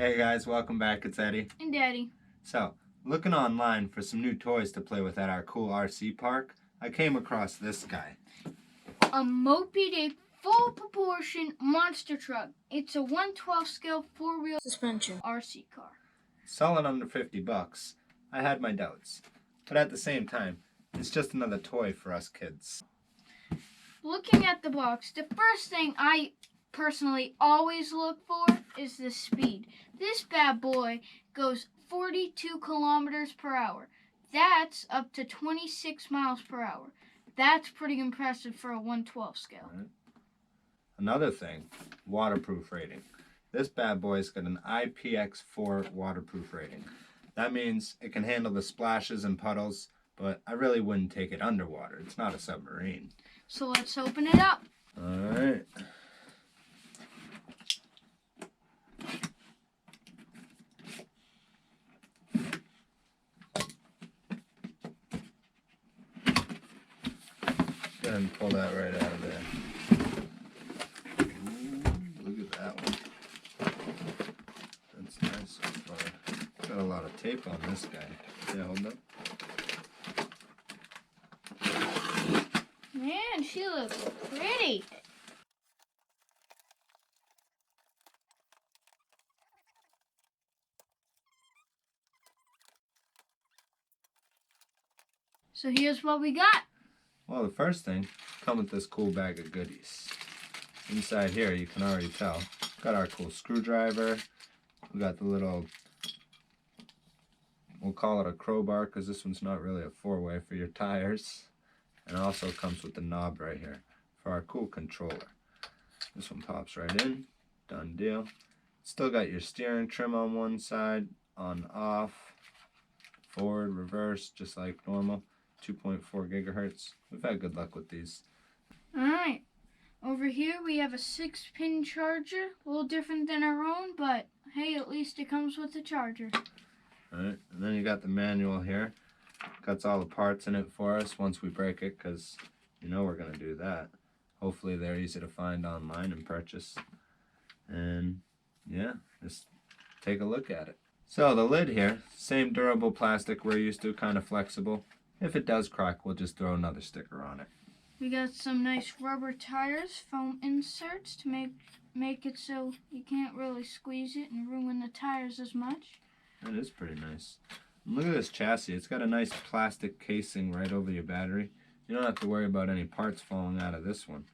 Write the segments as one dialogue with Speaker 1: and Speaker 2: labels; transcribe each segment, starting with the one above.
Speaker 1: Hey guys, welcome back. It's Eddie.
Speaker 2: And Daddy.
Speaker 1: So, looking online for some new toys to play with at our cool RC park, I came across this guy.
Speaker 2: A MOPIDICK full proportion monster truck. It's a 1/12 scale 4-wheel suspension RC car.
Speaker 1: Selling under $50. I had my doubts. But at the same time, it's just another toy for us kids.
Speaker 2: Looking at the box, the first thing I personally always look for is the speed. This bad boy goes 42 kilometers per hour. That's up to 26 miles per hour. That's pretty impressive for a 1/12 scale.
Speaker 1: Right. Another thing, waterproof rating. This bad boy's got an IPX4 waterproof rating. That means it can handle the splashes and puddles, but I really wouldn't take it underwater. It's not a submarine.
Speaker 2: So let's open it up.
Speaker 1: Alright. Go ahead and pull that right out of there. Ooh, look at that one. That's nice so far. Got a lot of tape on this guy. Yeah, hold up.
Speaker 2: Man, she looks pretty. So here's what we got.
Speaker 1: Well, the first thing, come with this cool bag of goodies. Inside here, you can already tell, got our cool screwdriver. We got the little, we'll call it a crowbar because this one's not really a four-way for your tires. And it also comes with the knob right here for our cool controller. This one pops right in, done deal. Still got your steering trim on one side, on off, forward, reverse, just like normal. 2.4 gigahertz. We've had good luck with these.
Speaker 2: Alright, over here we have a 6-pin charger. A little different than our own, but hey, at least it comes with a charger.
Speaker 1: Alright, and then you got the manual here. Got all the parts in it for us once we break it, because you know we're going to do that. Hopefully they're easy to find online and purchase. And yeah, just take a look at it. So the lid here, same durable plastic we're used to, kind of flexible. If it does crack, we'll just throw another sticker on it.
Speaker 2: We got some nice rubber tires, foam inserts to make it so you can't really squeeze it and ruin the tires as much.
Speaker 1: That is pretty nice. And look at this chassis. It's got a nice plastic casing right over your battery. You don't have to worry about any parts falling out of this one.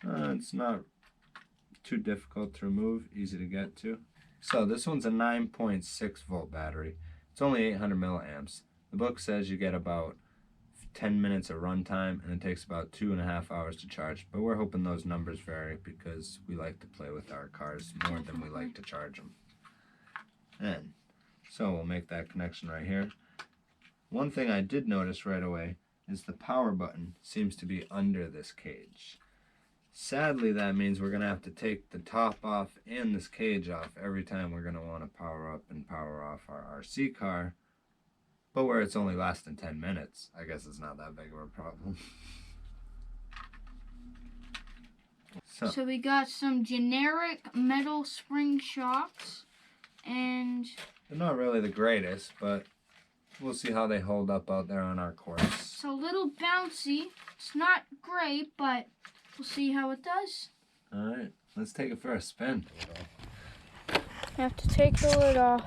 Speaker 1: It's not too difficult to remove, easy to get to. So this one's a 9.6 volt battery. It's only 800 milliamps. The book says you get about 10 minutes of runtime and it takes about 2.5 hours to charge, but we're hoping those numbers vary because we like to play with our cars more than we like to charge them. And so we'll make that connection right here. One thing I did notice right away is the power button seems to be under this cage. Sadly, that means we're going to have to take the top off and this cage off every time we're going to want to power up and power off our RC car. But where it's only lasting 10 minutes, I guess it's not that big of a problem.
Speaker 2: So we got some generic metal spring shocks, and
Speaker 1: they're not really the greatest, but we'll see how they hold up out there on our course.
Speaker 2: It's a little bouncy. It's not great, but we'll see how it does.
Speaker 1: Alright, let's take it for a spin.
Speaker 2: You have to take the lid off.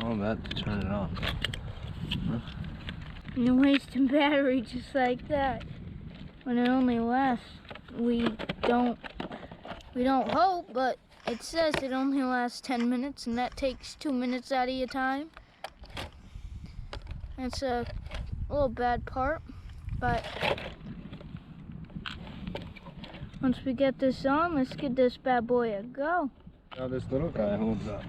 Speaker 1: All that to turn it on. Huh?
Speaker 2: You're wasting battery just like that. When it only lasts, we don't hope, but it says it only lasts 10 minutes, and that takes 2 minutes out of your time. That's a little bad part, but once we get this on, let's give this bad boy a go.
Speaker 1: How this little guy holds up.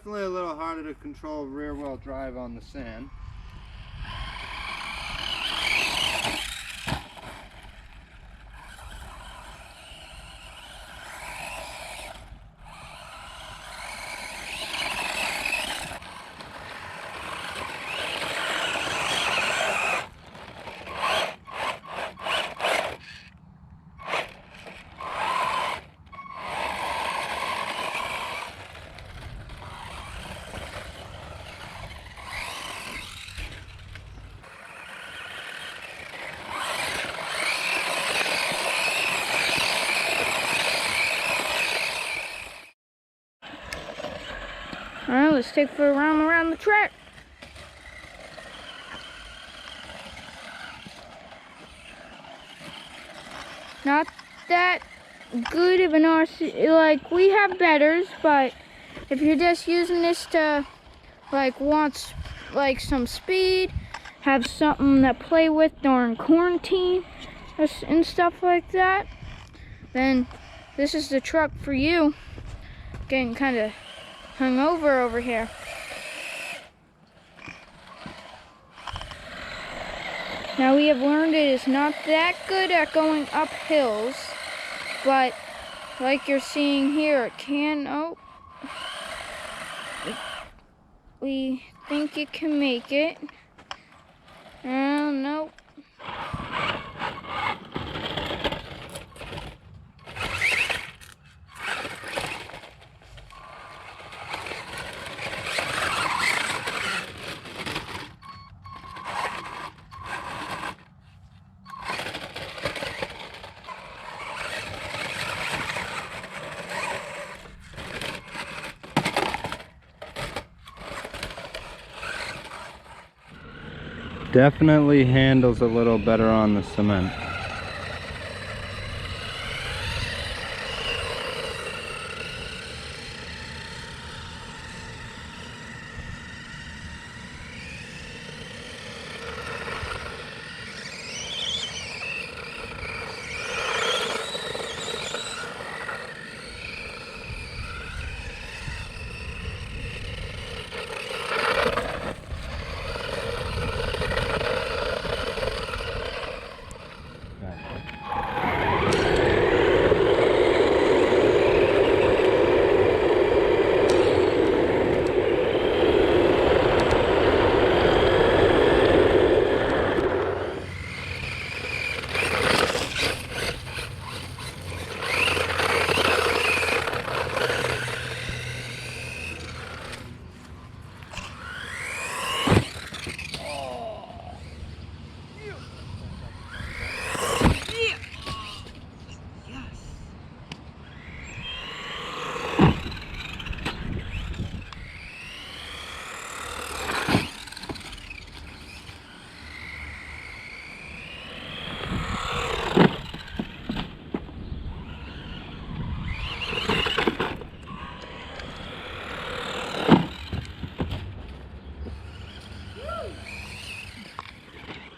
Speaker 1: definitely a little harder to control rear-wheel drive on the sand.
Speaker 2: Alright, let's take for a round around the track. Not that good of an RC, like, we have betters, but if you're just using this to, like, want, like, some speed, have something to play with during quarantine and stuff like that, then this is the truck for you. Getting kind of hung over here. Now we have learned it is not that good at going up hills, but like you're seeing here, it can, we think it can make it. Oh, no.
Speaker 1: Definitely handles a little better on the cement.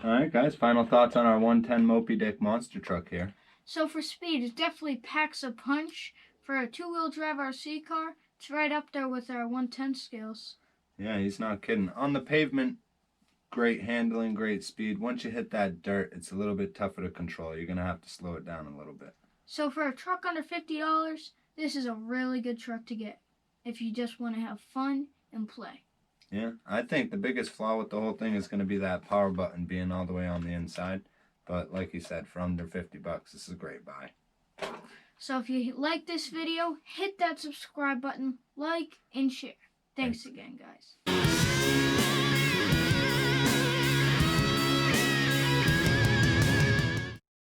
Speaker 1: Alright guys, final thoughts on our 110 MOPIDICK monster truck here.
Speaker 2: So for speed, it definitely packs a punch. For a two-wheel drive RC car, it's right up there with our 110 scales.
Speaker 1: Yeah, he's not kidding. On the pavement, great handling, great speed. Once you hit that dirt, it's a little bit tougher to control. You're going to have to slow it down a little bit.
Speaker 2: So for a truck under $50, this is a really good truck to get if you just want to have fun and play.
Speaker 1: Yeah, I think the biggest flaw with the whole thing is going to be that power button being all the way on the inside. But like you said, for under $50, this is a great buy.
Speaker 2: So if you like this video, hit that subscribe button, like, and share. Thanks again, guys.